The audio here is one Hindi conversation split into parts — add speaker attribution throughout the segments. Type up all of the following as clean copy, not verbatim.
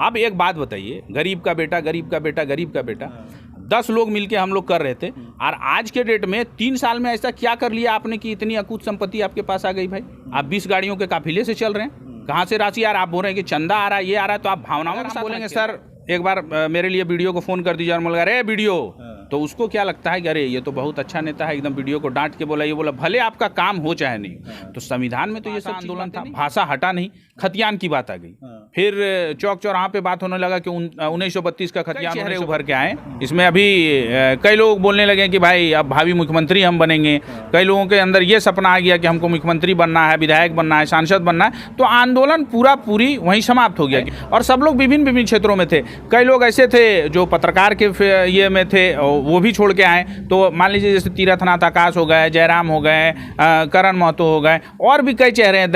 Speaker 1: आप एक बात बताइए, गरीब का बेटा, गरीब का बेटा, गरीब का बेटा, 10 लोग मिलके हम लोग कर रहे थे, और आज के डेट में 3 साल में ऐसा क्या कर लिया आपने कि इतनी अकूत संपत्ति आपके पास आ गई भाई? आप 20 गाड़ियों के काफिले से चल रहे हैं, कहाँ से राशि आ रहा है? आप बोल रहे हैं कि चंदा आ रहा है, ये आ रहा है, तो आप भावनाओं के साथ बोलेंगे सर एक बार मेरे लिए वीडियो को फोन कर दीजिए, और बोलेगा अरे वीडियो, तो उसको क्या लगता है कि अरे ये तो बहुत अच्छा नेता है, एकदम वीडियो को डांट के बोला, ये बोला भले आपका काम हो चाहे नहीं। तो संविधान में तो ये सब आंदोलन था, भाषा हटा नहीं, खतियान की बात आ गई। फिर चौक चौराहा पे बात होने लगा कि 1932 का खतियान चेहरे उभर के आए। इसमें अभी कई लोग बोलने लगे कि भाई अब भावी मुख्यमंत्री हम बनेंगे। कई लोगों के अंदर ये सपना आ गया कि हमको मुख्यमंत्री बनना है, विधायक बनना है, सांसद बनना है। तो आंदोलन पूरी वहीं समाप्त हो गया, और सब लोग विभिन्न क्षेत्रों में थे। कई लोग ऐसे थे जो पत्रकार के ये में थे, वो भी छोड़ के आए। तो मान लीजिए जैसे तीरथनाथ आकाश हो गए, जयराम हो गए, करण महतो हो गए, और भी कई चेहरे हैं,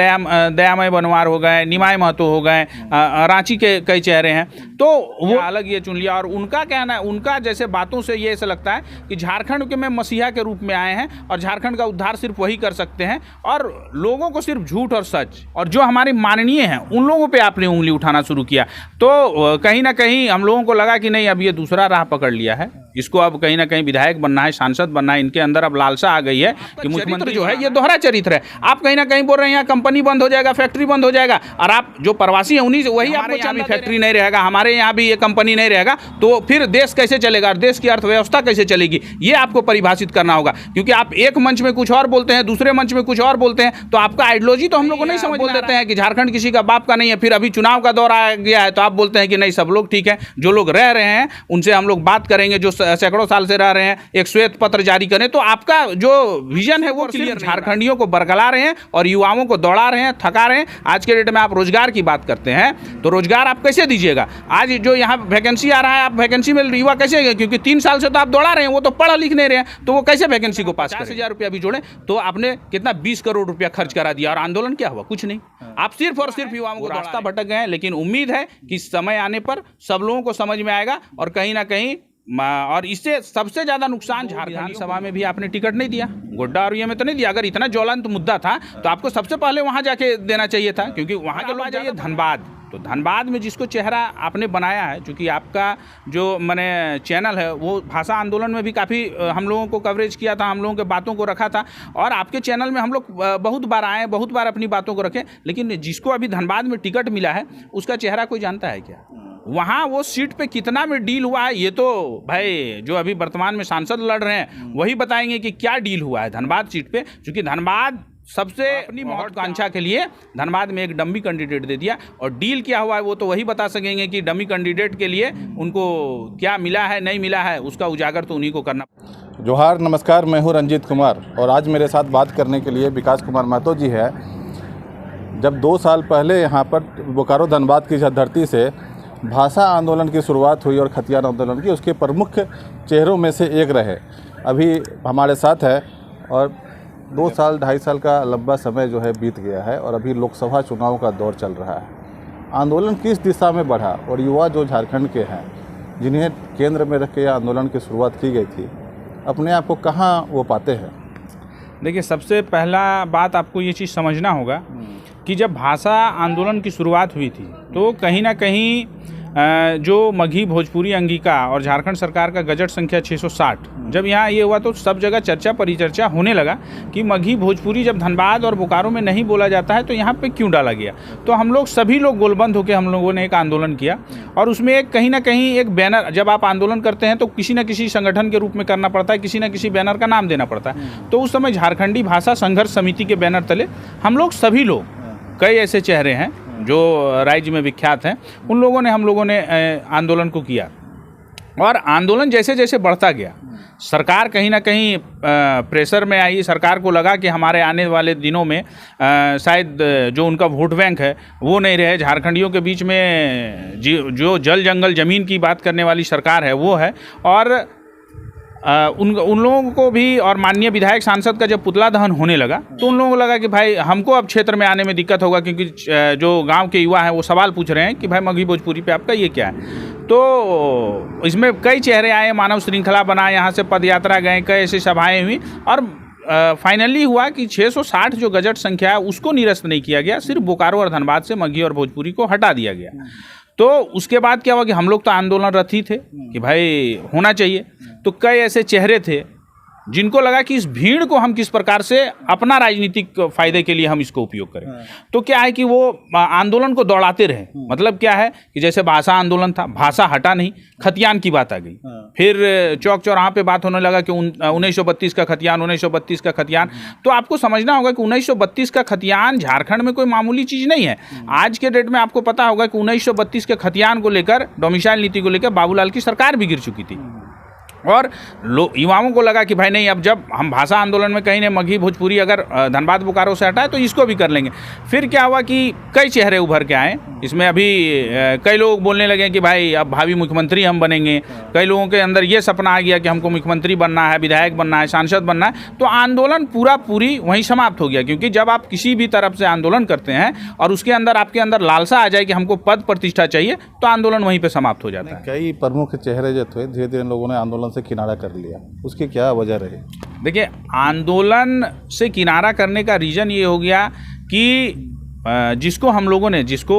Speaker 1: दयामय बनवार हो गए, निमाय महतो हो गए, रांची के कई चेहरे हैं। तो वो अलग ये चुन लिया, और उनका कहना है, उनका जैसे बातों से ये ऐसा लगता है कि झारखंड के में मसीहा के रूप में आए हैं, और झारखंड का उद्धार सिर्फ वही कर सकते हैं, और लोगों को सिर्फ झूठ और सच, और जो हमारे माननीय हैं उन लोगों पे आपने उंगली उठाना शुरू किया। तो कहीं ना कहीं हम लोगों को लगा कि नहीं, अब ये दूसरा राह पकड़ लिया है, इसको अब कहीं ना कहीं विधायक बनना है, सांसद बनना है। इनके अंदर अब लालसा आ गई है कि मुख्यमंत्री जो है ये दोहरा चरित्र है। आप कहीं ना कहीं बोल रहे हैं यहाँ कंपनी बंद हो जाएगा, फैक्ट्री बंद हो जाएगा, और आप जो प्रवासी हैं उन्हीं वही आपको यहाँ भी फैक्ट्री नहीं रहेगा, हमारे यहाँ भी ये कंपनी नहीं रहेगा, तो फिर देश कैसे चलेगा, देश की अर्थव्यवस्था कैसे चलेगी, ये आपको परिभाषित करना होगा। क्योंकि आप एक मंच में कुछ और बोलते हैं, दूसरे मंच में कुछ और बोलते हैं, तो आपका आइडियोलॉजी तो हम लोग को नहीं समझ। बोल देते हैं कि झारखंड किसी का बाप का नहीं है, फिर अभी चुनाव का दौर आ गया है, तो आप बोलते हैं कि नहीं सब लोग ठीक है, जो लोग रह रहे हैं उनसे हम लोग बात करेंगे, जो सैकड़ों साल से रह रहे हैं, एक श्वेत पत्र जारी करें। तो आपका जो विजन है वो क्लियर, झारखंडियों को बरगला रहे हैं और युवाओं को दौड़ा रहे हैं, थका रहे हैं। आज के डेट में आप रोजगार की बात करते हैं, तो रोजगार आप कैसे दीजिएगा? आज जो यहाँ वैकेंसी आ रहा है, आप वैकेंसी में युवा कैसे गए? क्योंकि 3 साल से तो आप दौड़ा रहे हैं, वो तो पढ़ लिख नहीं रहे हैं, तो वो कैसे वैकेंसी को पास करें? 50,000 रुपया भी जोड़े तो आपने कितना 20 करोड़ रुपया खर्च करा दिया, और आंदोलन क्या हुआ? कुछ नहीं। आप सिर्फ और सिर्फ युवाओं को रास्ता भटक गए हैं। लेकिन उम्मीद है कि समय आने पर सब लोगों को समझ में आएगा, और कहीं ना कहीं, और इससे सबसे ज्यादा नुकसान झारखंड विधानसभा में भी आपने टिकट नहीं दिया, गोड्डा और ये में तो नहीं दिया। अगर इतना ज्वलंत मुद्दा था तो आपको सबसे पहले वहां जाके देना चाहिए था, क्योंकि वहां के लोग जाइए धनबाद, तो धनबाद में जिसको चेहरा आपने बनाया है, चूँकि आपका जो मैंने चैनल है वो भाषा आंदोलन में भी काफ़ी हम लोगों को कवरेज किया था, हम लोगों के बातों को रखा था, और आपके चैनल में हम लोग बहुत बार आए, बहुत बार अपनी बातों को रखे। लेकिन जिसको अभी धनबाद में टिकट मिला है उसका चेहरा कोई जानता है क्या? वहाँ वो सीट पे कितना में डील हुआ है, ये तो भाई जो अभी वर्तमान में सांसद लड़ रहे हैं वही बताएंगे कि क्या डील हुआ है धनबाद सीट पे। क्योंकि धनबाद सबसे अपनी महत्वाकांक्षा के लिए धनबाद में एक डमी कैंडिडेट दे दिया, और डील क्या हुआ है वो तो वही बता सकेंगे कि डमी कैंडिडेट के लिए उनको क्या मिला है, नहीं मिला है, उसका उजागर तो उन्हीं को करना।
Speaker 2: जोहार, नमस्कार, मैं हूँ रंजीत कुमार, और आज मेरे साथ बात करने के लिए विकास कुमार महतो जी है। जब 2 साल पहले यहाँ पर बोकारो धनबाद की धरती से भाषा आंदोलन की शुरुआत हुई और खतियान आंदोलन की, उसके प्रमुख चेहरों में से एक रहे, अभी हमारे साथ है। और 2 साल 2.5 साल का लंबा समय जो है बीत गया है, और अभी लोकसभा चुनाव का दौर चल रहा है। आंदोलन किस दिशा में बढ़ा, और युवा जो झारखंड के हैं जिन्हें केंद्र में रख के आंदोलन की शुरुआत की गई थी, अपने आप को कहाँ वो पाते हैं?
Speaker 1: देखिए, सबसे पहला बात आपको ये चीज़ समझना होगा कि जब भाषा आंदोलन की शुरुआत हुई थी तो कहीं ना कहीं जो मगही, भोजपुरी, अंगिका और झारखंड सरकार का गजट संख्या 660 जब यहाँ ये हुआ तो सब जगह चर्चा परिचर्चा होने लगा कि मगही, भोजपुरी जब धनबाद और बोकारो में नहीं बोला जाता है तो यहाँ पे क्यों डाला गया। तो हम लोग सभी लोग गोलबंद होकर हम लोगों ने एक आंदोलन किया, और उसमें एक कहीं ना कहीं एक बैनर, जब आप आंदोलन करते हैं तो किसी न किसी संगठन के रूप में करना पड़ता है, किसी न किसी बैनर का नाम देना पड़ता है। तो उस समय झारखंडी भाषा संघर्ष समिति के बैनर तले हम लोग सभी लोग, कई ऐसे चेहरे हैं जो राज्य में विख्यात हैं, उन लोगों ने, हम लोगों ने आंदोलन को किया। और आंदोलन जैसे जैसे बढ़ता गया, सरकार कहीं ना कहीं प्रेशर में आई। सरकार को लगा कि हमारे आने वाले दिनों में शायद जो उनका वोट बैंक है वो नहीं रहे, झारखंडियों के बीच में जो जल जंगल ज़मीन की बात करने वाली सरकार है वो है। और उन लोगों को भी, और माननीय विधायक सांसद का जब पुतला दहन होने लगा तो उन लोगों को लगा कि भाई हमको अब क्षेत्र में आने में दिक्कत होगा, क्योंकि जो गांव के युवा हैं वो सवाल पूछ रहे हैं कि भाई मगही भोजपुरी पे आपका ये क्या है। तो इसमें कई चेहरे आए, मानव श्रृंखला बना, यहाँ से पद यात्रा गए, कई ऐसी सभाएँ हुई, और फाइनली हुआ कि 660 जो गजट संख्या है उसको निरस्त नहीं किया गया, सिर्फ बोकारो और धनबाद से मगही और भोजपुरी को हटा दिया गया। तो उसके बाद क्या हुआ कि हम लोग तो आंदोलनरत ही थे कि भाई होना चाहिए। तो कई ऐसे चेहरे थे जिनको लगा कि इस भीड़ को हम किस प्रकार से अपना राजनीतिक फायदे के लिए हम इसको उपयोग करें। तो क्या है कि वो आंदोलन को दौड़ाते रहे। मतलब क्या है कि जैसे भाषा आंदोलन था, भाषा हटा नहीं, खतियान की बात आ गई। फिर चौक चौराहा पे बात होने लगा कि 1932 का खतियान, 1932 का खतियान। तो आपको समझना होगा कि 1932 का खतियान झारखंड में कोई मामूली चीज़ नहीं है। आज के डेट में आपको पता होगा कि 1932 के खतियान को लेकर, डोमिसाइल नीति को लेकर बाबूलाल की सरकार भी गिर चुकी थी। और युवाओं को लगा कि भाई नहीं, अब जब हम भाषा आंदोलन में कहीं ने मगही भोजपुरी अगर धनबाद बोकारो से हटाए तो इसको भी कर लेंगे। फिर क्या हुआ कि कई चेहरे उभर के आए। इसमें अभी कई लोग बोलने लगे कि भाई अब भावी मुख्यमंत्री हम बनेंगे। कई लोगों के अंदर ये सपना आ गया कि हमको मुख्यमंत्री बनना है, विधायक बनना है, सांसद बनना है। तो आंदोलन पूरी वहीं समाप्त हो गया। क्योंकि जब आप किसी भी तरफ से आंदोलन करते हैं और उसके अंदर आपके अंदर लालसा आ जाए कि हमको पद प्रतिष्ठा चाहिए, तो आंदोलन वहीं पर समाप्त हो जाता है।
Speaker 2: कई प्रमुख चेहरे जो थे धीरे धीरे लोगों ने आंदोलन से किनारा कर लिया, उसकी क्या वजह रही?
Speaker 1: देखिए, आंदोलन से किनारा करने का रीज़न ये हो गया कि जिसको हम लोगों ने, जिसको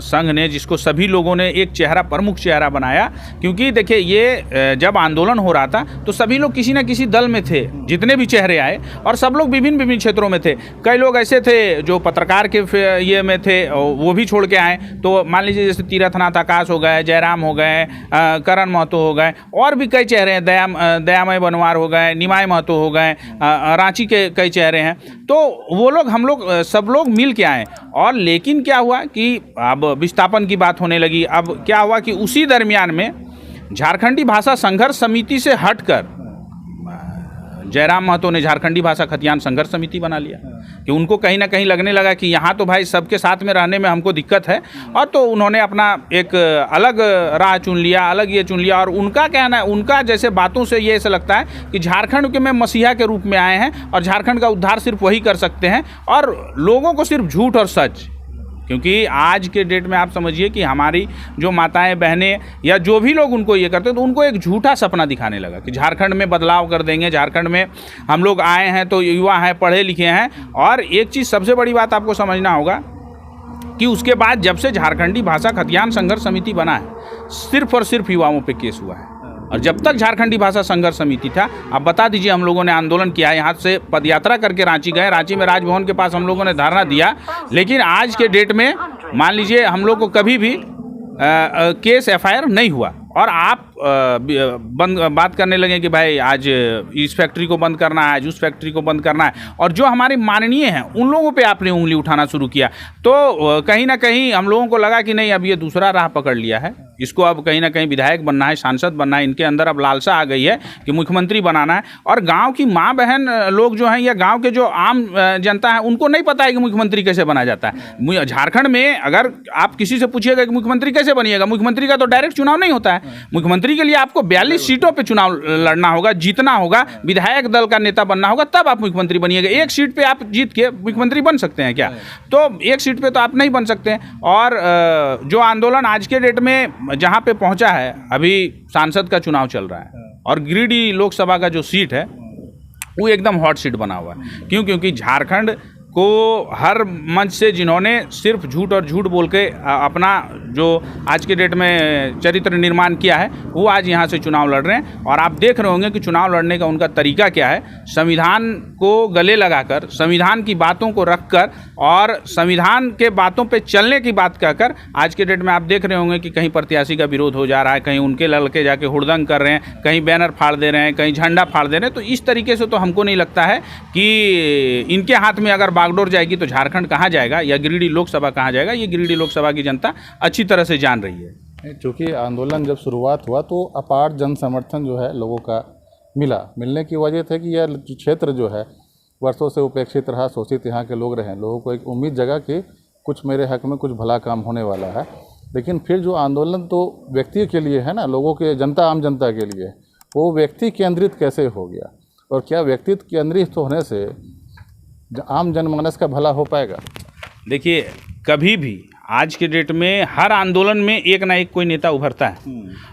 Speaker 1: संघ ने, जिसको सभी लोगों ने एक चेहरा, प्रमुख चेहरा बनाया। क्योंकि देखिए, ये जब आंदोलन हो रहा था तो सभी लोग किसी न किसी दल में थे, जितने भी चेहरे आए, और सब लोग विभिन्न क्षेत्रों में थे। कई लोग ऐसे थे जो पत्रकार के ये में थे, वो भी छोड़ के आए। तो मान लीजिए जैसे तीरथनाथ आकाश हो गए, जयराम हो गए, करण महतो हो गए, और भी कई चेहरे हैं, दयामय बनवार हो गए, निमाय महतो हो गए, रांची के कई चेहरे हैं। तो वो लोग, हम लोग, सब लोग मिल के आए। और लेकिन क्या हुआ कि अब विस्थापन की बात होने लगी। अब क्या हुआ कि उसी दरमियान में झारखंडी भाषा संघर्ष समिति से हटकर जयराम महतो ने झारखंडी भाषा खतियान संघर्ष समिति बना लिया। कि उनको कहीं ना कहीं लगने लगा कि यहाँ तो भाई सबके साथ में रहने में हमको दिक्कत है। और तो उन्होंने अपना एक अलग राह चुन लिया, अलग ये चुन लिया। और उनका कहना है, उनका जैसे बातों से ये ऐसा लगता है कि झारखंड के में मसीहा के रूप में आए हैं और झारखंड का उद्धार सिर्फ वही कर सकते हैं, और लोगों को सिर्फ झूठ और सच। क्योंकि आज के डेट में आप समझिए कि हमारी जो माताएं, बहनें या जो भी लोग उनको ये करते हैं, तो उनको एक झूठा सपना दिखाने लगा कि झारखंड में बदलाव कर देंगे, झारखंड में हम लोग आए हैं तो युवा हैं, पढ़े लिखे हैं। और एक चीज़ सबसे बड़ी बात आपको समझना होगा कि उसके बाद जब से झारखंडी भाषा खतियान संघर्ष समिति बना है, सिर्फ और सिर्फ युवाओं पे केस हुआ है। और जब तक झारखंडी भाषा संघर्ष समिति था, आप बता दीजिए, हम लोगों ने आंदोलन किया, यहाँ से पदयात्रा करके रांची गए, रांची में राजभवन के पास हम लोगों ने धरना दिया। लेकिन आज के डेट में मान लीजिए हम लोग को कभी भी केस FIR नहीं हुआ। और आप बात करने लगे कि भाई आज इस फैक्ट्री को बंद करना है, आज उस फैक्ट्री को बंद करना है। और जो हमारे माननीय हैं उन लोगों पे आपने उंगली उठाना शुरू किया। तो कहीं ना कहीं हम लोगों को लगा कि नहीं, अब ये दूसरा राह पकड़ लिया है, इसको अब कहीं ना कहीं विधायक बनना है, सांसद बनना है। इनके अंदर अब लालसा आ गई है कि मुख्यमंत्री बनाना है। और गाँव की माँ बहन लोग जो हैं, या गाँव के जो आम जनता है, उनको नहीं पता है कि मुख्यमंत्री कैसे बना जाता है। झारखंड में अगर आप किसी से पूछिएगा कि मुख्यमंत्री कैसे बनिएगा, मुख्यमंत्री का तो डायरेक्ट चुनाव नहीं होता है। मुख्यमंत्री के लिए आपको 42 सीटों पे चुनाव लड़ना होगा, जीतना होगा, विधायक दल का नेता बनना होगा, तब आप मुख्यमंत्री बनिएगा। एक सीट पे आप जीत के मुख्यमंत्री बन सकते हैं क्या? तो एक सीट पे तो आप नहीं बन सकते हैं। और जो आंदोलन आज के डेट में जहां पे पहुंचा है, अभी सांसद का चुनाव चल रहा है और गिरिडीह लोकसभा का जो सीट है वो एकदम हॉट सीट बना हुआ है। क्यों? क्योंकि झारखंड को हर मंच से जिन्होंने सिर्फ झूठ और झूठ बोल के अपना जो आज के डेट में चरित्र निर्माण किया है, वो आज यहाँ से चुनाव लड़ रहे हैं। और आप देख रहे होंगे कि चुनाव लड़ने का उनका तरीका क्या है। संविधान को गले लगाकर, संविधान की बातों को रखकर और संविधान के बातों पे चलने की बात कहकर आज के डेट में आप देख रहे होंगे कि कहीं प्रत्याशी का विरोध हो जा रहा है, कहीं उनके लड़के जाके हुड़दंग कर रहे हैं, कहीं बैनर फाड़ दे रहे हैं, कहीं झंडा फाड़ दे रहे हैं। तो इस तरीके से तो हमको नहीं लगता है कि इनके हाथ में अगर बागडोर जाएगी तो झारखंड कहाँ जाएगा या गिरिडीह लोकसभा कहाँ जाएगा, ये गिरिडीह लोकसभा की जनता अच्छी तरह से जान रही है।
Speaker 2: चूँकि आंदोलन जब शुरुआत हुआ तो अपार जन समर्थन जो है लोगों का मिलने की वजह थे कि यह क्षेत्र जो है वर्षों से उपेक्षित रहा, शोषित यहाँ के लोग रहे। लोगों को एक उम्मीद जगा कि कुछ मेरे हक में कुछ भला काम होने वाला है। लेकिन फिर जो आंदोलन तो व्यक्ति के लिए है ना, लोगों के, जनता, आम जनता के लिए, वो व्यक्ति केंद्रित कैसे हो गया? और क्या व्यक्ति केंद्रित होने से आम जनमानस का भला हो पाएगा?
Speaker 1: देखिए, कभी भी आज के डेट में हर आंदोलन में एक ना एक कोई नेता उभरता है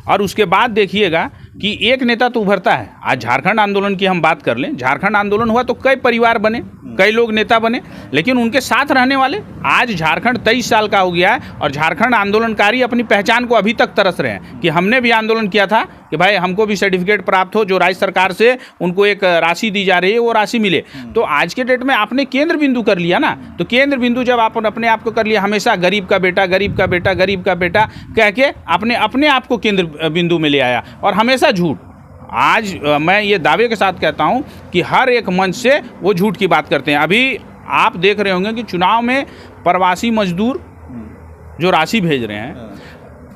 Speaker 1: और उसके बाद देखिएगा कि एक नेता तो उभरता है। आज झारखंड आंदोलन की हम बात कर लें, झारखंड आंदोलन हुआ तो कई परिवार बने, कई लोग नेता बने, लेकिन उनके साथ रहने वाले, आज झारखंड 23 साल का हो गया है और झारखंड आंदोलनकारी अपनी पहचान को अभी तक तरस रहे हैं कि हमने भी आंदोलन किया था कि भाई हमको भी सर्टिफिकेट प्राप्त हो, जो राज्य सरकार से उनको एक राशि दी जा रही है वो राशि मिले। तो आज के डेट में आपने केंद्र बिंदु कर लिया ना, तो केंद्र बिंदु जब आप अपने आप को कर लिया, हमेशा गरीब का बेटा, गरीब का बेटा, गरीब का बेटा कह के आपने अपने आप को केंद्र बिंदु में ले आया और हमेशा झूठ। आज मैं ये दावे के साथ कहता हूँ कि हर एक मंच से वो झूठ की बात करते हैं। अभी आप देख रहे होंगे कि चुनाव में प्रवासी मजदूर जो राशि भेज रहे हैं,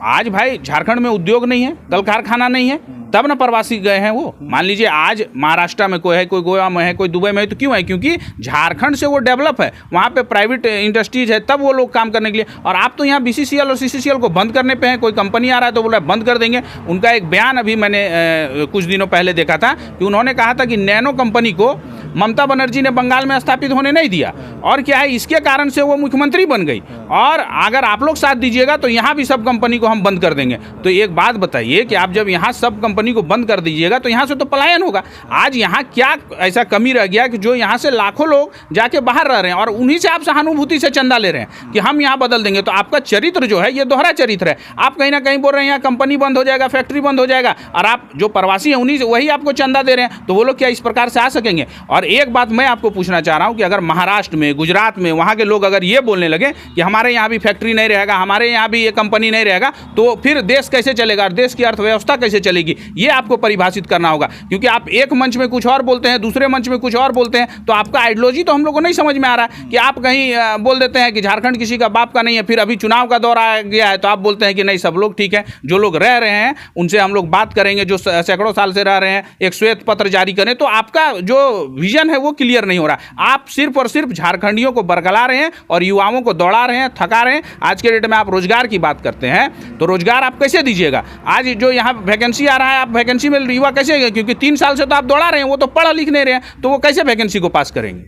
Speaker 1: आज भाई झारखंड में उद्योग नहीं है, कल कारखाना नहीं है, तब ना प्रवासी गए हैं वो। मान लीजिए आज महाराष्ट्र में कोई है, कोई गोवा में है, कोई दुबई में है, तो क्यों है? क्योंकि झारखंड से वो डेवलप है, वहाँ पे प्राइवेट इंडस्ट्रीज है, तब वो लोग काम करने के लिए। और आप तो यहाँ BCCL और CCCL को बंद करने पे हैं। कोई कंपनी आ रहा है तो बोल रहा है बंद कर देंगे। उनका एक बयान अभी मैंने कुछ दिनों पहले देखा था कि उन्होंने कहा था कि नैनो कंपनी को ममता बनर्जी ने बंगाल में स्थापित होने नहीं दिया, और क्या है, इसके कारण से वो मुख्यमंत्री बन गई। और अगर आप लोग साथ दीजिएगा तो यहाँ भी सब कंपनी को हम बंद कर देंगे। तो एक बात बताइए कि आप जब यहाँ सब कंपनी को बंद कर दीजिएगा तो यहाँ से तो पलायन होगा। आज यहाँ क्या ऐसा कमी रह गया कि जो यहाँ से लाखों लोग जाके बाहर रह रहे हैं और उन्हीं से आप सहानुभूति से चंदा ले रहे हैं कि हम यहाँ बदल देंगे। तो आपका चरित्र जो है ये दोहरा चरित्र है। आप कहीं ना कहीं बोल रहे हैं यहाँ कंपनी बंद हो जाएगा, फैक्ट्री बंद हो जाएगा, और आप जो प्रवासी हैं उन्हीं से वही आपको चंदा दे रहे हैं। तो वो लोग क्या इस प्रकार से आ सकेंगे? और एक बात मैं आपको पूछना चाह रहा हूँ कि अगर महाराष्ट्र में, गुजरात में, वहाँ के लोग अगर ये बोलने लगे कि हमारे यहाँ भी फैक्ट्री नहीं रहेगा, हमारे यहाँ भी ये कंपनी नहीं रहेगा, तो फिर देश कैसे चलेगा, देश की अर्थव्यवस्था कैसे चलेगी? ये आपको परिभाषित करना होगा। क्योंकि आप एक मंच में कुछ और बोलते हैं, दूसरे मंच में कुछ और बोलते हैं, तो आपका आइडियोलॉजी तो हम लोग को नहीं समझ में आ रहा है। कि आप कहीं बोल देते हैं कि झारखंड किसी का बाप का नहीं है, फिर अभी चुनाव का दौर आ गया है तो आप बोलते हैं कि नहीं सब लोग ठीक है, जो लोग रह रहे हैं उनसे हम लोग बात करेंगे, जो सैकड़ों साल से रह रहे हैं, एक श्वेत पत्र जारी करें। तो आपका जो विजन है वो क्लियर नहीं हो रहा। आप सिर्फ और सिर्फ झारखंडियों को बरगला रहे हैं और युवाओं को दौड़ा रहे हैं, थका रहे हैं। आज के डेट में आप रोजगार की बात करते हैं तो रोजगार आप कैसे दीजिएगा? आज जो यहाँ वैकेंसी आ रहा है, आप वैकेंसी में युवा कैसे, क्योंकि 3 साल से तो आप दौड़ा रहे हैं, वो तो पढ़ लिख नहीं रहे हैं, तो वो कैसे वैकेंसी को पास करेंगे?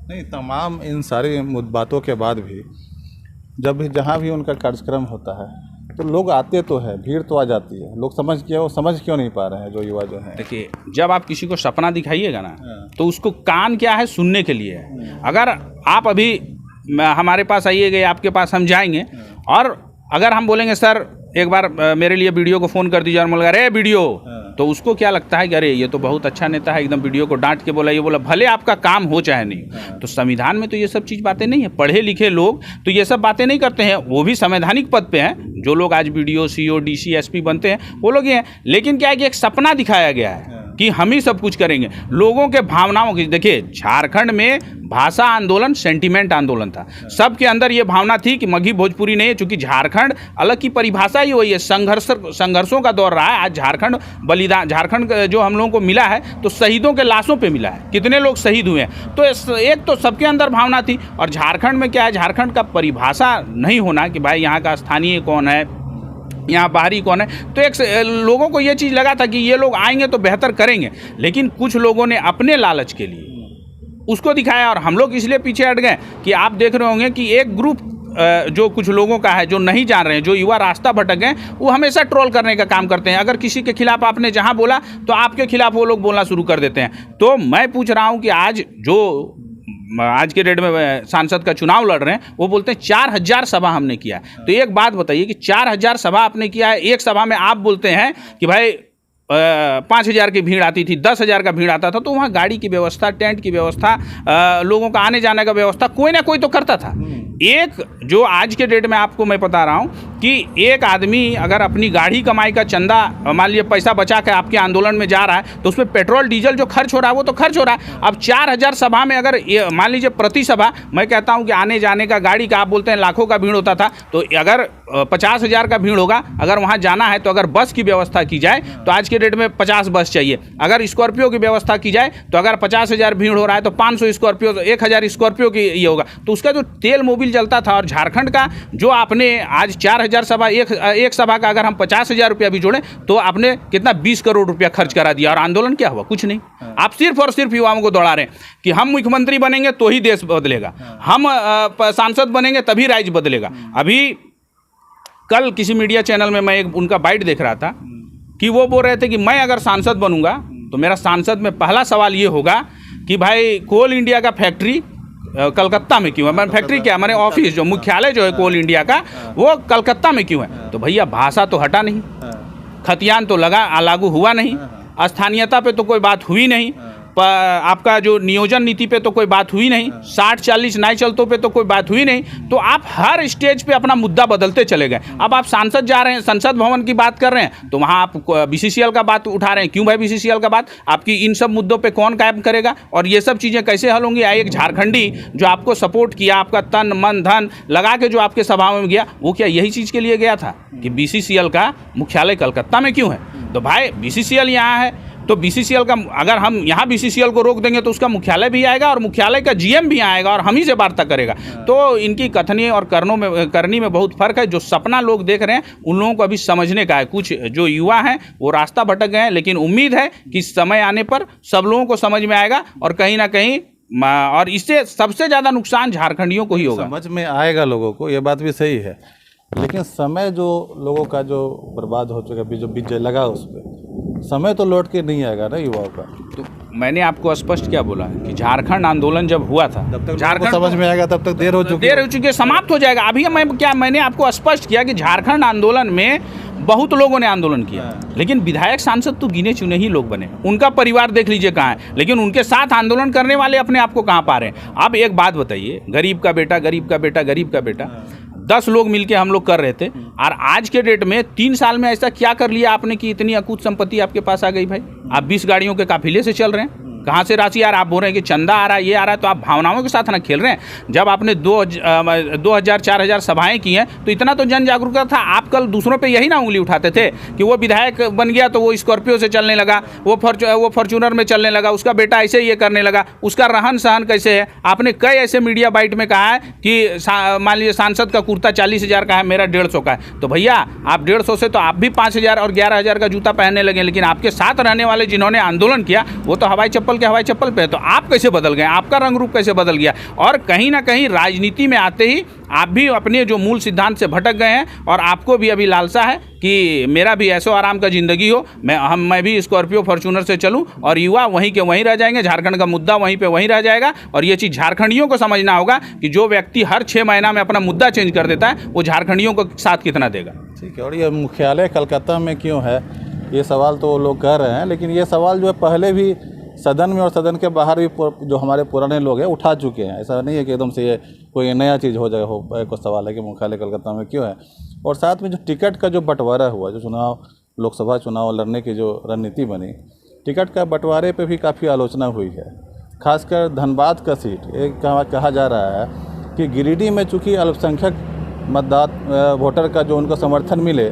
Speaker 2: नहीं, तमाम इन सारी बातों के बाद भी जब भी जहाँ भी उनका कार्यक्रम होता है तो लोग आते तो है, भीड़ तो आ जाती है। लोग समझ क्यों नहीं पा रहे हैं जो युवा जो है? देखिए,
Speaker 1: जब आप किसी को सपना दिखाइएगा ना तो उसको कान क्या है, सुनने के लिए है। अगर आप अभी हमारे पास आइएगा, आपके पास हम जाएंगे और अगर हम बोलेंगे सर एक बार मेरे लिए वीडियो को फ़ोन कर दीजिए, और बोलेगा अरे वीडियो, तो उसको क्या लगता है कि अरे ये तो बहुत अच्छा नेता है, एकदम वीडियो को डांट के बोला, ये बोला, भले आपका काम हो चाहे नहीं। तो संविधान में तो ये सब चीज़ बातें नहीं है। पढ़े लिखे लोग तो ये सब बातें नहीं करते हैं, वो भी संवैधानिक पद पे हैं। जो लोग आज BDO, CO, DC, SP बनते हैं वो लोग ये हैं। लेकिन क्या है कि एक सपना दिखाया गया है कि हम ही सब कुछ करेंगे। लोगों के भावनाओं की, देखिए झारखंड में भाषा आंदोलन सेंटिमेंट आंदोलन था। सबके अंदर ये भावना थी कि मगही भोजपुरी नहीं है, चूंकि झारखंड अलग की परिभाषा ही वही है, संघर्षों का दौर रहा है। आज झारखंड बलिदान, झारखंड जो हम लोगों को मिला है तो शहीदों के लाशों पे मिला है, कितने लोग शहीद हुए हैं। तो एक तो सबके अंदर भावना थी। और झारखंड में क्या है, झारखंड का परिभाषा नहीं होना कि भाई यहाँ का स्थानीय कौन है, यहाँ बाहरी कौन है। तो एक लोगों को ये चीज़ लगा था कि ये लोग आएंगे तो बेहतर करेंगे, लेकिन कुछ लोगों ने अपने लालच के लिए उसको दिखाया और हम लोग इसलिए पीछे हट गए कि आप देख रहे होंगे कि एक ग्रुप जो कुछ लोगों का है जो नहीं जान रहे हैं, जो युवा रास्ता भटक गए, वो हमेशा ट्रोल करने का काम करते हैं। अगर किसी के खिलाफ आपने जहाँ बोला तो आपके खिलाफ वो लोग बोलना शुरू कर देते हैं। तो मैं पूछ रहा हूँ कि आज के डेट में सांसद का चुनाव लड़ रहे हैं, वो बोलते हैं 4000 सभा हमने किया। तो एक बात बताइए कि 4000 सभा आपने किया है, एक सभा में आप बोलते हैं कि भाई 5000 की भीड़ आती थी, 10,000 का भीड़ आता था, तो वहाँ गाड़ी की व्यवस्था, टेंट की व्यवस्था, लोगों का आने जाने का व्यवस्था कोई ना कोई तो करता था। एक जो आज के डेट में आपको मैं बता रहा हूँ कि एक आदमी अगर अपनी गाड़ी कमाई का चंदा, मान लीजिए पैसा बचा के आपके आंदोलन में जा रहा है, तो उसमें पेट्रोल डीजल जो खर्च हो रहा है वो तो खर्च हो रहा है। अब 4000 सभा में अगर मान लीजिए प्रति सभा, मैं कहता हूँ कि आने जाने का, गाड़ी का आप बोलते हैं लाखों का भीड़ होता था, तो अगर 50,000 का भीड़ होगा, अगर वहाँ जाना है तो अगर बस की व्यवस्था की जाए तो आज के डेट में 50 बस चाहिए। अगर स्कॉर्पियो की व्यवस्था की जाए तो अगर 50,000 भीड़ हो रहा है तो 500 स्कॉर्पियो, 1000 स्कॉर्पियो की ये होगा। तो उसका जो तेल मोबिल बिल जलता था। और झारखंड का जो आपने आज 4,000 सभा, एक सभा का अगर हम 50,000 रुपया भी जोड़ें तो आपने कितना 20 करोड़ रुपया खर्च करा दिया। और आंदोलन क्या हुआ? कुछ नहीं। आप सिर्फ और सिर्फ युवाओं को दौड़ा रहे हैं कि हम मुख्यमंत्री बनेंगे तो ही देश बदलेगा, हम सांसद बनेंगे तभी राज्य बदलेगा। अभी कल किसी मीडिया चैनल में मैं एक उनका बाइट देख रहा था कि वो बोल रहे थे कि मैं अगर सांसद बनूंगा तो मेरा सांसद में पहला सवाल ये होगा कि भाई कोल इंडिया का फैक्ट्री कलकत्ता में क्यों है? मैंने फैक्ट्री क्या, मैंने ऑफिस जो मुख्यालय जो है कोल इंडिया का वो कलकत्ता में क्यों है? तो भैया भाषा तो हटा नहीं, खतियान तो लागू हुआ नहीं, स्थानीयता पे तो कोई बात हुई नहीं, आपका जो नियोजन नीति पे तो कोई बात हुई नहीं, 60-40 नए चलतों पे तो कोई बात हुई नहीं। तो आप हर स्टेज पे अपना मुद्दा बदलते चले गए। अब आप सांसद जा रहे हैं, संसद भवन की बात कर रहे हैं तो वहाँ आप बीसीसीएल का बात उठा रहे हैं। क्यों भाई बीसीसीएल का बात? आपकी इन सब मुद्दों पे कौन कायम करेगा और ये सब चीज़ें कैसे हल होंगी? एक झारखंडी जो आपको सपोर्ट किया, आपका तन मन धन लगा के जो आपके सभाओं में गया, वो क्या यही चीज़ के लिए गया था कि बीसीसीएल का मुख्यालय कलकत्ता में क्यों है? तो भाई बीसीसीएल यहाँ है तो बीसीसीएल का, अगर हम यहाँ बीसीसीएल को रोक देंगे तो उसका मुख्यालय भी आएगा और मुख्यालय का जीएम भी आएगा और हम ही से वार्ता करेगा। तो इनकी कथनी और करनी में बहुत फर्क है। जो सपना लोग देख रहे हैं उन लोगों को अभी समझने का है। कुछ जो युवा हैं वो रास्ता भटक गए हैं, लेकिन उम्मीद है कि समय आने पर सब लोगों को समझ में आएगा और कहीं ना कहीं, और इससे सबसे ज़्यादा नुकसान झारखंडियों को ही होगा।
Speaker 2: समझ में आएगा लोगों को, ये बात भी सही है, लेकिन समय जो लोगों का जो बर्बाद हो चुका है, जो बीज लगा उस पर समय तो लौट के नहीं आएगा ना युवाओं का।
Speaker 1: तो मैंने आपको स्पष्ट क्या बोला कि झारखंड आंदोलन जब हुआ था,
Speaker 2: जब तक
Speaker 1: झारखंड
Speaker 2: समझ में आएगा तब तक देर हो चुकी है,
Speaker 1: समाप्त हो जाएगा। अभी मैंने आपको स्पष्ट किया कि झारखंड आंदोलन में बहुत लोगों ने आंदोलन किया, लेकिन विधायक सांसद तो गिने चुने ही लोग बने। उनका परिवार देख लीजिए कहाँ है, लेकिन उनके साथ आंदोलन करने वाले अपने आप को कहाँ पा रहे हैं। अब एक बात बताइए, गरीब का बेटा, गरीब का बेटा, गरीब का बेटा, 10 लोग मिलके हम लोग कर रहे थे, और आज के डेट में 3 साल में ऐसा क्या कर लिया आपने कि इतनी अकूत संपत्ति आपके पास आ गई भाई? आप 20 गाड़ियों के काफिले से चल रहे हैं, कहाँ से राशि आ रहा है? आप बोल रहे हैं कि चंदा आ रहा है, ये आ रहा है, तो आप भावनाओं के साथ ना खेल रहे हैं। जब आपने 2,000-4,000 सभाएं की हैं तो इतना तो जन जागरूकता था। आप कल दूसरों पे यही ना उंगली उठाते थे कि वो विधायक बन गया तो वो स्कॉर्पियो से चलने लगा, वो फॉर्च्यूनर में चलने लगा, उसका बेटा ऐसे ये करने लगा, उसका रहन सहन कैसे है। आपने कई ऐसे मीडिया बाइट में कहा है कि मान लीजिए सांसद का कुर्ता 40,000 का है, मेरा 150 का है। तो भैया आप 150 से तो आप भी 5,000 और 11,000 का जूता पहनने लगे, लेकिन आपके साथ रहने वाले जिन्होंने आंदोलन किया वो तो हवाई चप्पल के हवाई चप्पल पे। तो आप कैसे बदल गए? आपका रंग रूप कैसे बदल गया? और कहीं ना कहीं राजनीति में आते ही आप भी अपने जो मूल सिद्धांत से भटक गए हैं, और आपको भी अभी लालसा है कि मेरा भी ऐसो आराम का ज़िंदगी हो, मैं भी स्कॉर्पियो फॉर्च्यूनर से चलूं, और युवा वहीं के वहीं रह जाएंगे, झारखंड का मुद्दा वहीं पे वहीं रह जाएगा। और ये चीज़ झारखंडियों को समझना होगा कि जो व्यक्ति हर 6 महीना में अपना मुद्दा चेंज कर देता है वो झारखंडियों को साथ कितना देगा।
Speaker 2: ठीक है, और ये मुख्यालय कलकत्ता में क्यों है, ये सवाल तो लोग कर रहे हैं, लेकिन ये सवाल जो है पहले भी सदन में और सदन के बाहर भी जो हमारे पुराने लोग हैं उठा चुके हैं। ऐसा नहीं है कि एकदम से ये कोई नया चीज़ हो जाए, को सवाल है कि मुख्यालय कलकत्ता में क्यों है। और साथ में जो टिकट का जो बंटवारा हुआ, जो लोकसभा चुनाव लड़ने की जो रणनीति बनी, टिकट का बंटवारे पे भी काफ़ी आलोचना हुई है। खासकर धनबाद का सीट एक कहा जा रहा है कि गिरिडीह में चूँकि अल्पसंख्यक वोटर का जो उनको समर्थन मिले,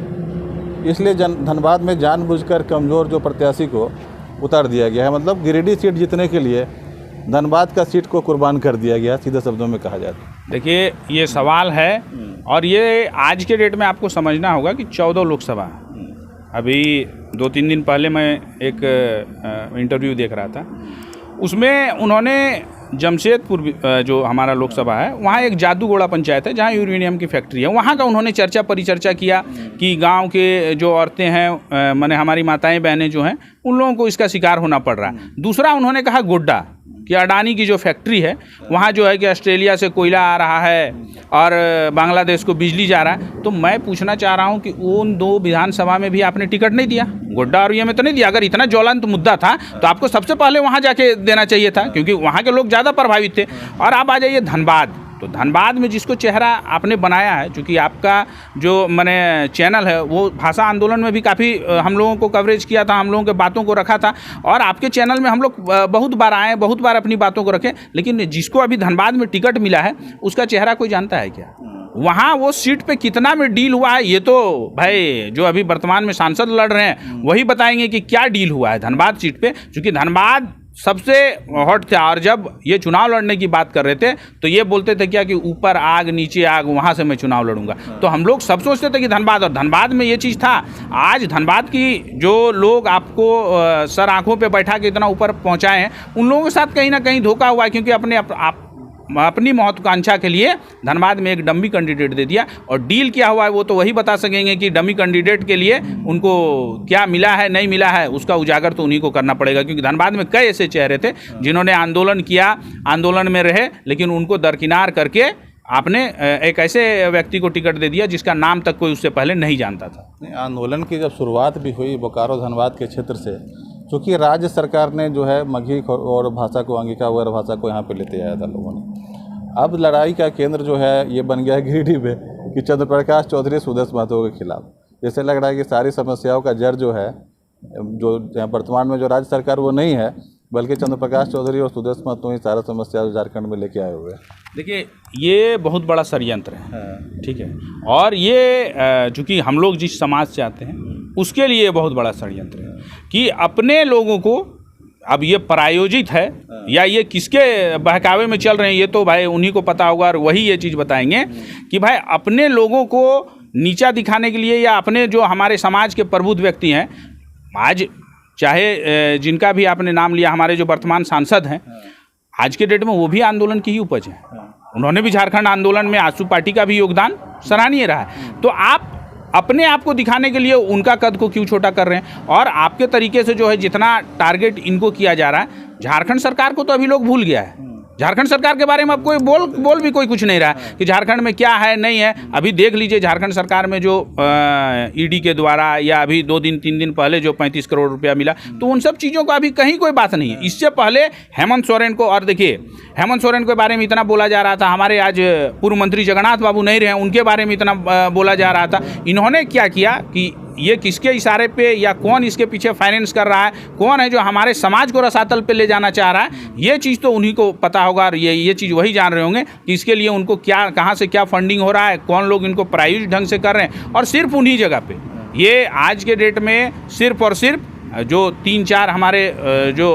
Speaker 2: इसलिए धनबाद में जानबूझकर कमज़ोर जो प्रत्याशी को उतार दिया गया है। मतलब गिरिडीह सीट जीतने के लिए धनबाद का सीट को कुर्बान कर दिया गया, सीधे शब्दों में कहा जाए।
Speaker 1: देखिए ये सवाल है, और ये आज के डेट में आपको समझना होगा कि 14 लोकसभा, अभी 2-3 दिन पहले मैं एक इंटरव्यू देख रहा था, उसमें उन्होंने जमशेदपुर जो हमारा लोकसभा है, वहाँ एक जादूगोड़ा पंचायत है जहाँ यूरेनियम की फैक्ट्री है, वहाँ का उन्होंने परिचर्चा किया कि गांव के जो औरतें हैं, माने हमारी माताएं बहनें जो हैं, उन लोगों को इसका शिकार होना पड़ रहा है। दूसरा उन्होंने कहा गोड्डा कि अडानी की जो फैक्ट्री है वहाँ जो है कि ऑस्ट्रेलिया से कोयला आ रहा है और बांग्लादेश को बिजली जा रहा है। तो मैं पूछना चाह रहा हूँ कि उन 2 विधानसभा में भी आपने टिकट नहीं दिया, गोड्डा और ये में तो नहीं दिया। अगर इतना ज्वलंत मुद्दा था तो आपको सबसे पहले वहाँ जाके देना चाहिए था, क्योंकि वहाँ के लोग ज़्यादा प्रभावित थे। और आप आ जाइए धनबाद, तो धनबाद में जिसको चेहरा आपने बनाया है, चूँकि आपका जो मैंने चैनल है वो भाषा आंदोलन में भी काफ़ी हम लोगों को कवरेज किया था, हम लोगों के बातों को रखा था, और आपके चैनल में हम लोग बहुत बार आए, बहुत बार अपनी बातों को रखें, लेकिन जिसको अभी धनबाद में टिकट मिला है उसका चेहरा कोई जानता है क्या? वहाँ वो सीट पे कितना में डील हुआ है, ये तो भाई जो अभी वर्तमान में सांसद लड़ रहे हैं वही बताएंगे कि क्या डील हुआ है धनबाद सीट पे। क्योंकि धनबाद सबसे हॉट था। और जब ये चुनाव लड़ने की बात कर रहे थे तो ये बोलते थे क्या कि ऊपर आग नीचे आग, वहाँ से मैं चुनाव लड़ूंगा। तो हम लोग सब सोचते थे कि धनबाद, और धनबाद में ये चीज़ था। आज धनबाद की जो लोग आपको सर आंखों पे बैठा के इतना ऊपर पहुँचाए हैं, उन लोगों के साथ कहीं ना कहीं धोखा हुआ है, क्योंकि अपनी महत्वाकांक्षा के लिए धनबाद में एक डमी कैंडिडेट दे दिया। और डील क्या हुआ है वो तो वही बता सकेंगे कि डमी कैंडिडेट के लिए उनको क्या मिला है नहीं मिला है, उसका उजागर तो उन्हीं को करना पड़ेगा। क्योंकि धनबाद में कई ऐसे चेहरे थे जिन्होंने आंदोलन किया, आंदोलन में रहे, लेकिन उनको दरकिनार करके आपने एक ऐसे व्यक्ति को टिकट दे दिया जिसका नाम तक कोई उससे पहले नहीं जानता था।
Speaker 2: आंदोलन की जब शुरुआत भी हुई बोकारो धनबाद के क्षेत्र से, चूँकि राज्य सरकार ने जो है मगही और भाषा को, अंगिका वगैरह भाषा को यहाँ पे लेते आया था लोगों ने। अब लड़ाई का केंद्र जो है ये बन गया है गिरिडीह में कि चंद्र प्रकाश चौधरी सुदेश महतो के खिलाफ। जैसे लग रहा है कि सारी समस्याओं का जड़ जो है, जो वर्तमान में जो राज्य सरकार वो नहीं है, बल्कि चंद्र प्रकाश चौधरी और सुदेश महतो ही सारा समस्या झारखंड में लेके आए हुए हैं।
Speaker 1: देखिए, ये बहुत बड़ा षड्यंत्र है, ठीक है। और ये चूँकि हम लोग जिस समाज से आते हैं उसके लिए बहुत बड़ा षड्यंत्र है कि अपने लोगों को, अब ये प्रायोजित है या ये किसके बहकावे में चल रहे हैं, ये तो भाई उन्हीं को पता होगा। और वही ये चीज़ बताएंगे कि भाई अपने लोगों को नीचा दिखाने के लिए, या अपने जो हमारे समाज के प्रबुद्ध व्यक्ति हैं, आज चाहे जिनका भी आपने नाम लिया, हमारे जो वर्तमान सांसद हैं आज के डेट में, वो भी आंदोलन की ही उपज है। उन्होंने भी झारखंड आंदोलन में आजसू पार्टी का भी योगदान सराहनीय रहा है। तो आप अपने आप को दिखाने के लिए उनका कद को क्यों छोटा कर रहे हैं? और आपके तरीके से जो है जितना टारगेट इनको किया जा रहा है, झारखंड सरकार को तो अभी लोग भूल गया है। झारखंड सरकार के बारे में अब कोई बोल भी कोई कुछ नहीं रहा है कि झारखंड में क्या है नहीं है। अभी देख लीजिए झारखंड सरकार में जो ईडी के द्वारा, या अभी 2 दिन 3 दिन पहले जो 35 करोड़ रुपया मिला, तो उन सब चीज़ों का अभी कहीं कोई बात नहीं है। इससे पहले हेमंत सोरेन को, और देखिए हेमंत सोरेन के बारे में इतना बोला जा रहा था, हमारे आज पूर्व मंत्री जगन्नाथ बाबू नहीं रहे, उनके बारे में इतना बोला जा रहा था। इन्होंने क्या किया कि ये किसके इशारे पे, या कौन इसके पीछे फाइनेंस कर रहा है, कौन है जो हमारे समाज को रसातल पे ले जाना चाह रहा है, ये चीज़ तो उन्हीं को पता होगा। और ये चीज़ वही जान रहे होंगे कि इसके लिए उनको क्या, कहाँ से क्या फंडिंग हो रहा है, कौन लोग इनको प्रायोजित ढंग से कर रहे हैं। और सिर्फ उन्हीं जगह पे ये आज के डेट में सिर्फ और सिर्फ जो 3-4 हमारे जो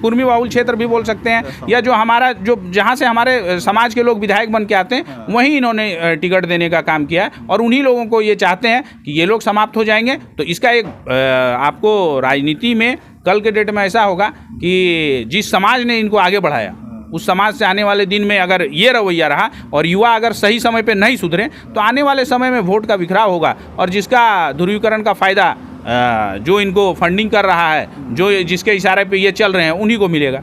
Speaker 1: कुर्मी बाहुल क्षेत्र भी बोल सकते हैं, या जो हमारा जो जहाँ से हमारे समाज के लोग विधायक बन के आते हैं, वहीं इन्होंने टिकट देने का काम किया है। और उन्हीं लोगों को ये चाहते हैं कि ये लोग समाप्त हो जाएंगे। तो इसका एक आपको राजनीति में कल के डेट में ऐसा होगा कि जिस समाज ने इनको आगे बढ़ाया, उस समाज से आने वाले दिन में अगर ये रवैया रहा और युवा अगर सही समय पे नहीं सुधरे, तो आने वाले समय में वोट का बिखराव होगा। और जिसका ध्रुवीकरण का फ़ायदा जो इनको फंडिंग कर रहा है, जो जिसके इशारे पे ये चल रहे हैं, उन्हीं को मिलेगा।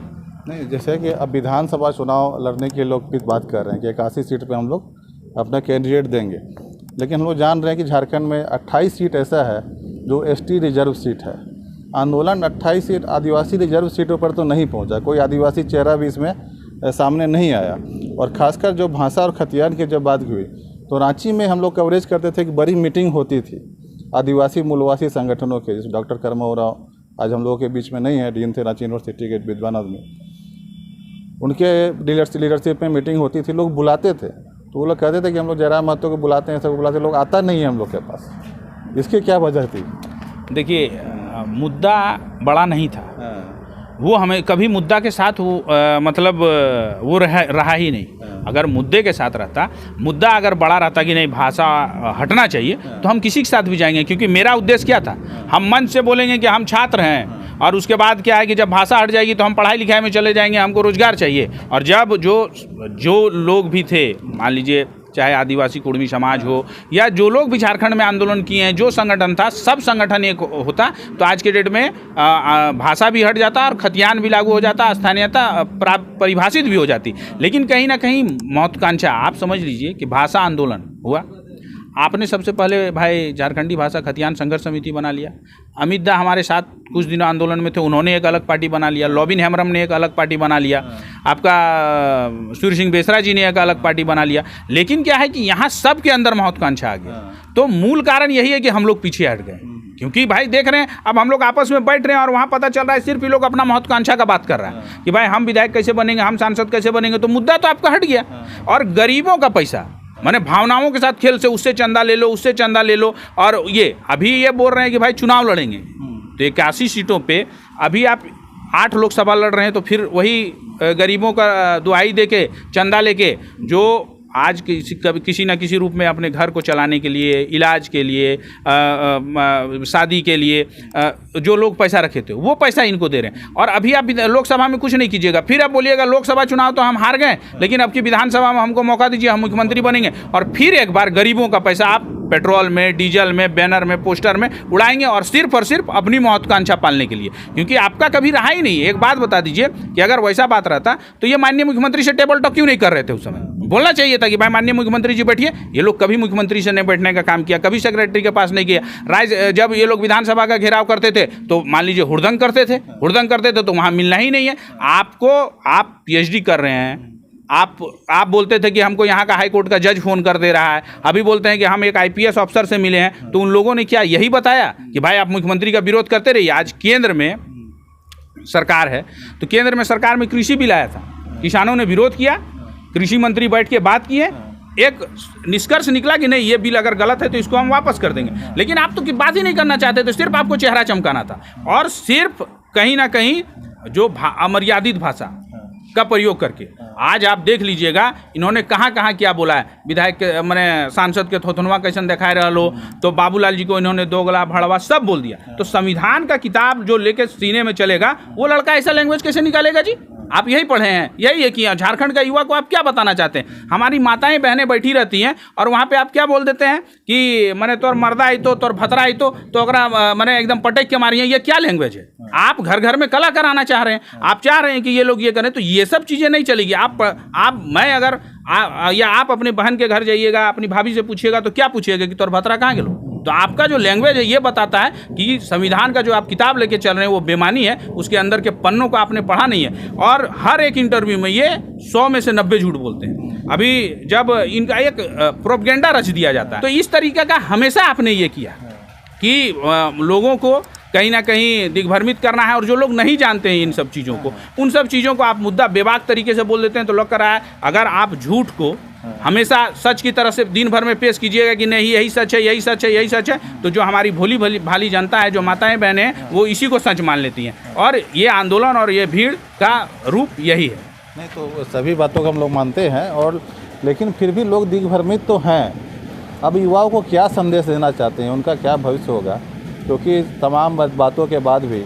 Speaker 2: नहीं, जैसे कि अब विधानसभा चुनाव लड़ने के लोग भी बात कर रहे हैं कि 81 सीट पे हम लोग अपना कैंडिडेट देंगे, लेकिन हम लोग जान रहे हैं कि झारखंड में 28 सीट ऐसा है जो ST रिजर्व सीट है। आंदोलन 28 सीट आदिवासी रिजर्व सीटों पर तो नहीं पहुंचा, कोई आदिवासी चेहरा भी इसमें सामने नहीं आया। और खासकर जो भाषा और खतियान की जब बात हुई, तो रांची में हम लोग कवरेज करते थे कि बड़ी मीटिंग होती थी आदिवासी मूलवासी संगठनों के, जैसे डॉक्टर कर्मा उरांव आज हम लोगों के बीच में नहीं है, डीन थे रांची यूनिवर्सिटी के विद्वान आदमी, उनके लीडरशिप में मीटिंग होती थी, लोग बुलाते थे। तो वो लोग कहते थे कि हम लोग जयराम महतो को बुलाते हैं, सबको बुलाते, लोग आता नहीं है हम लोग के पास। इसकी क्या वजह थी?
Speaker 1: देखिए, मुद्दा बड़ा नहीं था, वो हमें कभी मुद्दा के साथ मतलब वो रहा ही नहीं। अगर मुद्दे के साथ रहता, मुद्दा अगर बड़ा रहता कि नहीं भाषा हटना चाहिए, तो हम किसी के साथ भी जाएंगे। क्योंकि मेरा उद्देश्य क्या था, हम मंच से बोलेंगे कि हम छात्र हैं, और उसके बाद क्या है कि जब भाषा हट जाएगी तो हम पढ़ाई लिखाई में चले जाएंगे, हमको रोजगार चाहिए। और जब जो लोग भी थे, मान लीजिए चाहे आदिवासी कुर्मी समाज हो, या जो लोग भी झारखंड में आंदोलन किए हैं, जो संगठन था, सब संगठन एक होता, तो आज के डेट में भाषा भी हट जाता और खतियान भी लागू हो जाता, स्थानीयता परिभाषित भी हो जाती। लेकिन कहीं ना कहीं महत्वाकांक्षा, आप समझ लीजिए कि भाषा आंदोलन हुआ, आपने सबसे पहले भाई झारखंडी भाषा खतियान संघर्ष समिति बना लिया। अमित दा हमारे साथ कुछ दिन आंदोलन में थे, उन्होंने एक अलग पार्टी बना लिया। लॉबिन हेम्ब्रम ने एक अलग पार्टी बना लिया। आपका सूर्य सिंह बेसरा जी ने एक अलग पार्टी बना लिया। लेकिन क्या है कि यहाँ सब के अंदर महत्वाकांक्षा आ गया। तो मूल कारण यही है कि हम लोग पीछे हट गए। क्योंकि भाई देख रहे हैं, अब हम लोग आपस में बैठ रहे हैं और वहाँ पता चल रहा है सिर्फ ये लोग अपना महत्वाकांक्षा का बात कर रहा है कि भाई हम विधायक कैसे बनेंगे, हम सांसद कैसे बनेंगे। तो मुद्दा तो आपका हट गया। और गरीबों का पैसा, माने भावनाओं के साथ खेल से, उससे चंदा ले लो, उससे चंदा ले लो। और ये अभी ये बोल रहे हैं कि भाई चुनाव लड़ेंगे, तो 81 सीटों पे अभी आप 8 लोकसभा लड़ रहे हैं तो फिर वही गरीबों का दुहाई दे के चंदा लेके जो आज किसी न किसी रूप में अपने घर को चलाने के लिए, इलाज के लिए, शादी के लिए जो लोग पैसा रखे थे वो पैसा इनको दे रहे हैं। और अभी आप लोकसभा में कुछ नहीं कीजिएगा, फिर आप बोलिएगा लोकसभा चुनाव तो हम हार गए, लेकिन अब की विधानसभा में हमको मौका दीजिए, हम मुख्यमंत्री बनेंगे। और फिर एक बार गरीबों का पैसा आप पेट्रोल में, डीजल में, बैनर में, पोस्टर में उड़ाएंगे और सिर्फ अपनी महत्वाकांक्षा पालने के लिए, क्योंकि आपका कभी रहा ही नहीं। एक बात बता दीजिए कि अगर वैसा बात रहता तो ये माननीय मुख्यमंत्री से टेबल टॉक क्यों नहीं कर रहे थे? उस समय बोलना चाहिए था कि भाई माननीय मुख्यमंत्री जी बैठिए। ये लोग कभी मुख्यमंत्री से नहीं बैठने का काम किया, कभी सेक्रेटरी के पास नहीं किया। जब ये लोग विधानसभा का घेराव करते थे तो मान लीजिए हुड़दंग करते थे तो वहाँ मिलना ही नहीं है आपको। आप पीएचडी कर रहे हैं, आप बोलते थे कि हमको यहाँ का हाई कोर्ट का जज फ़ोन कर दे रहा है, अभी बोलते हैं कि हम एक आईपीएस अफसर से मिले हैं। तो उन लोगों ने क्या यही बताया कि भाई आप मुख्यमंत्री का विरोध करते रहिए? आज केंद्र में सरकार है तो केंद्र में सरकार में कृषि बिल आया था, किसानों ने विरोध किया, कृषि मंत्री बैठ के बात किए, एक निष्कर्ष निकला कि नहीं ये बिल अगर गलत है तो इसको हम वापस कर देंगे। लेकिन आप तो बात ही नहीं करना चाहते थे, सिर्फ आपको चेहरा चमकाना था और सिर्फ कहीं ना कहीं जो अमर्यादित भाषा का प्रयोग करके। आज आप देख लीजिएगा इन्होंने कहाँ कहाँ क्या बोला है। विधायक मैंने सांसद के थोथनवा कैसन दिखाए रहा लो, तो बाबूलाल जी को इन्होंने दोगला भड़वा सब बोल दिया। तो संविधान का किताब जो लेके सीने में चलेगा वो लड़का ऐसा लैंग्वेज कैसे निकालेगा जी? आप यही पढ़े हैं, यही है कि झारखंड का युवा को आप क्या बताना चाहते हैं? हमारी माताएं बहनें बैठी रहती हैं और वहाँ पे आप क्या बोल देते हैं कि मैंने तोर मर्दा आई तो तोर भतरा आई तो अगर मैंने एकदम पटक के मारी है। ये क्या लैंग्वेज है? आप घर घर में कला कराना चाह रहे हैं, आप चाह रहे हैं कि ये लोग ये करें, तो ये सब चीज़ें नहीं चलेगी। मैं अगर या आप अपने बहन के घर जाइएगा, अपनी भाभी से पूछिएगा तो क्या पूछिएगा कि तोर भतरा कहाँ गेलो? तो आपका जो लैंग्वेज है ये बताता है कि संविधान का जो आप किताब लेके चल रहे हैं वो बेमानी है, उसके अंदर के पन्नों को आपने पढ़ा नहीं है। और हर एक इंटरव्यू में ये 100 में से 90 झूठ बोलते हैं। अभी जब इनका एक प्रोपेगेंडा रच दिया जाता है तो इस तरीके का हमेशा आपने ये किया कि लोगों को कहीं ना कहीं दिग्भ्रमित करना है। और जो लोग नहीं जानते हैं इन सब चीज़ों को, उन सब चीज़ों को आप मुद्दा बेबाक तरीके से बोल देते हैं। तो लग कर रहा है अगर आप झूठ को हमेशा सच की तरह से दिन भर में पेश कीजिएगा कि नहीं यही सच है, यही सच है, यही सच है, तो जो हमारी भोली भाली जनता है, जो माताएं बहनें हैं, वो इसी को सच मान लेती हैं। और ये आंदोलन और ये भीड़ का रूप यही है।
Speaker 2: नहीं तो सभी बातों को हम लोग मानते हैं, और लेकिन फिर भी लोग दिग्भ्रमित तो हैं। अब युवाओं को क्या संदेश देना चाहते हैं, उनका क्या भविष्य होगा? क्योंकि तमाम बातों के बाद भी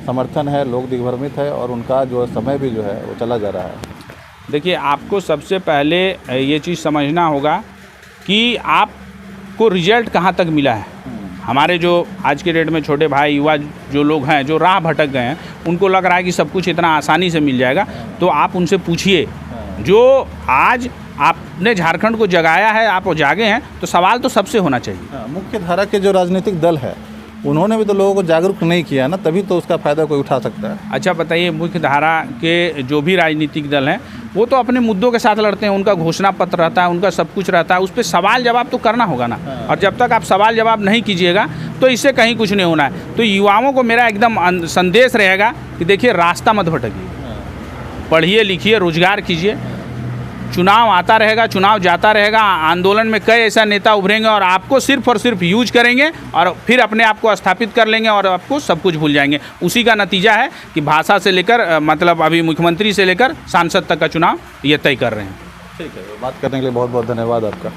Speaker 2: समर्थन है, लोग दिग्भ्रमित है और उनका जो समय भी जो है वो चला जा रहा है।
Speaker 1: देखिए, आपको सबसे पहले ये चीज़ समझना होगा कि आपको रिजल्ट कहाँ तक मिला है। हमारे जो आज के डेट में छोटे भाई युवा जो लोग हैं, जो राह भटक गए हैं, उनको लग रहा है कि सब कुछ इतना आसानी से मिल जाएगा। तो आप उनसे पूछिए, जो आज आपने झारखंड को जगाया है, आप वो जागे हैं, तो सवाल तो सबसे होना चाहिए।
Speaker 2: मुख्य धारा के जो राजनीतिक दल है उन्होंने भी तो लोगों को जागरूक नहीं किया ना, तभी तो उसका फ़ायदा कोई उठा सकता है।
Speaker 1: अच्छा बताइए, मुख्य धारा के जो भी राजनीतिक दल हैं वो तो अपने मुद्दों के साथ लड़ते हैं, उनका घोषणा पत्र रहता है, उनका सब कुछ रहता है, उस पर सवाल जवाब तो करना होगा ना। और जब तक आप सवाल जवाब नहीं कीजिएगा तो इससे कहीं कुछ नहीं होना है। तो युवाओं को मेरा एकदम संदेश रहेगा कि देखिए, रास्ता मत भटकिए, पढ़िए लिखिए, रोजगार कीजिए। चुनाव आता रहेगा, चुनाव जाता रहेगा, आंदोलन में कई ऐसा नेता उभरेंगे और आपको सिर्फ और सिर्फ यूज करेंगे और फिर अपने आप को स्थापित कर लेंगे और आपको सब कुछ भूल जाएंगे। उसी का नतीजा है कि भाषा से लेकर मतलब अभी मुख्यमंत्री से लेकर सांसद तक का चुनाव ये तय कर रहे हैं।
Speaker 2: ठीक है, बात करने के लिए बहुत बहुत धन्यवाद आपका।